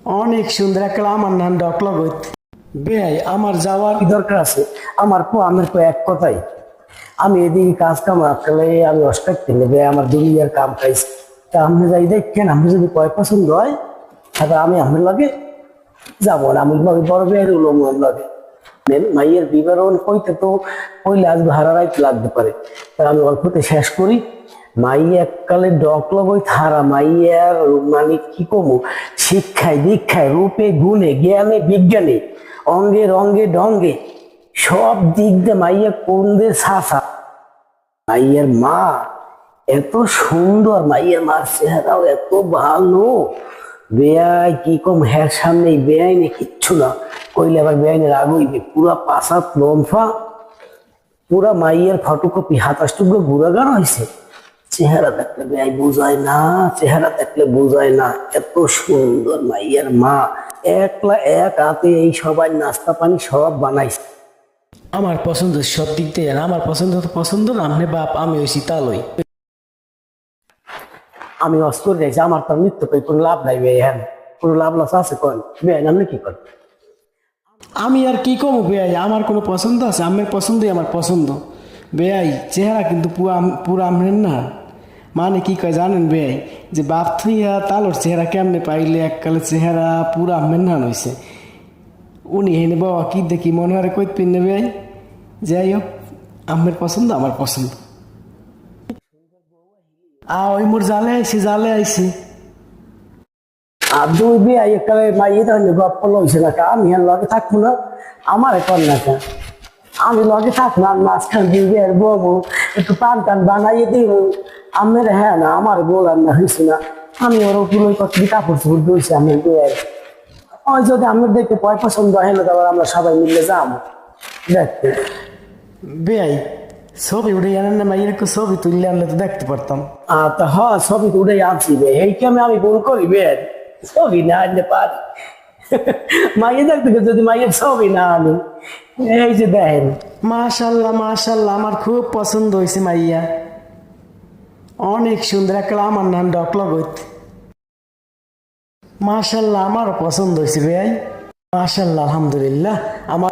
অনেক সুন্দর একটা আমার নাম ডকলগ বেয়াই আমার যাওয়ার কি দরকার আছে। আমার আমার এক কথাই আমি এদিকে কাজ কাম রাখলে আমি অস্কার কিনে বে আমার দুনিয়ার কাম খাইছি। তা আপনি যাই দেখেন আপনি যদি কয় পছন্দ হয় তাহলে আমি আপনার লাগে যাবো না। আমি বড় বেয়ের উলম লাগে মাইয়ের বিবরণ কইতে তো কইলে আজ ভাড়া রাইতে লাগতে পারে। তা আমি অল্পতে শেষ করি। মাই এককালে ডকলগ ওই থারা মাইয়ার মানে কি কমু শিক্ষায় দীক্ষায় রূপে গুণে জ্ঞানে বিজ্ঞানে অঙ্গে রঙ্গে ডঙ্গে সব দিক দিয়ে মাইয়া কোন দিয়ে সাফা। মাইয়ের মা এত সুন্দর, মাইয়ের মার চেহারাও এত ভালো। বেয়াই কি কম হ্যার সামনে বেআইনে কিচ্ছু না কইলে আবার বেআইনের রাগ হইবে। পুরা পাশাত লম্ফা, পুরা মাইয়ের ফটোকপি হাতাশটুকু গুড়াগাড় হয়েছে। চেহারা দেখলে বেআই বোঝায় না, চেহারা দেখলে বোঝায় না এত সুন্দর মাইয়ের মা। একলা এক হাতে এই সবাই নাস্তা পানি সব বানাইছে। আমার পছন্দ সব দিক দিয়ে আমার পছন্দ তো পছন্দ না আপনি বাপ আমি হইছি তালই। আমি অস্কর যাইছি আমার তো মৃত্যু পাই কোনো লাভ নাই বে। হ্যাঁ কোনো লাভ লস আছে কন বেআইন আপনি কি করেন? আমি আর কি কম বেয়াই আমার কোনো পছন্দ আছে আমার পছন্দই আমার পছন্দ। বেয়াই চেহারা কিন্তু পুরা আমরেন না। মানে কি কয় জানেন বেয়াই যে বাপ থুইয়া তালোর চেহারা কেমনে পাইলে এককালে চেহারা পুরা আমের না হইছে। উনি হেনে বাবা কি দেখি মনে হয় কই পিন নেবে। যাই হোক আমের পছন্দ আমার পছন্দ। ওই মোর জালে আইসি আর দুই বেআই একালে মাইয়ে ধরনের গপ্প লইছে না কা আমি আর লগে থাকবো না। আমার কর না কা আমি লগে থাকবো আর মাঝখান দিয়ে বের বউ একটু পান টান বানাইয়ে দিব আমের। হ্যাঁ না আমার বলার না হয়েছে না আমি ওর পুরোই কত কাপড় চোপড় দিয়েছি আমি বেআই। ওই যদি আমার দেখতে পয় পছন্দ হয় না তারপর আমরা সবাই মিলে যাবো দেখতে। বেয়াই ছবি উঠে জানেন না মাইয়ের একটু ছবি তুললে আনলে তো দেখতে পারতাম। তা হ ছবি তো উঠে আনছি বে এই কি আমি ভুল করি বের ছবি না আনতে পারি। মাইয়ে দেখতে যদি মাইয়ের ছবি না আনি এই যে দেখেন। মাশাল্লাহ মাশাল্লাহ আমার খুব পছন্দ হয়েছে মাইয়া অনেক সুন্দর একটা আমার নাম ডকলগ মাশাল্লাহ আমারও পছন্দ হয়েছে ভাই। মাশাল্লাহ আলহামদুলিল্লাহ আমার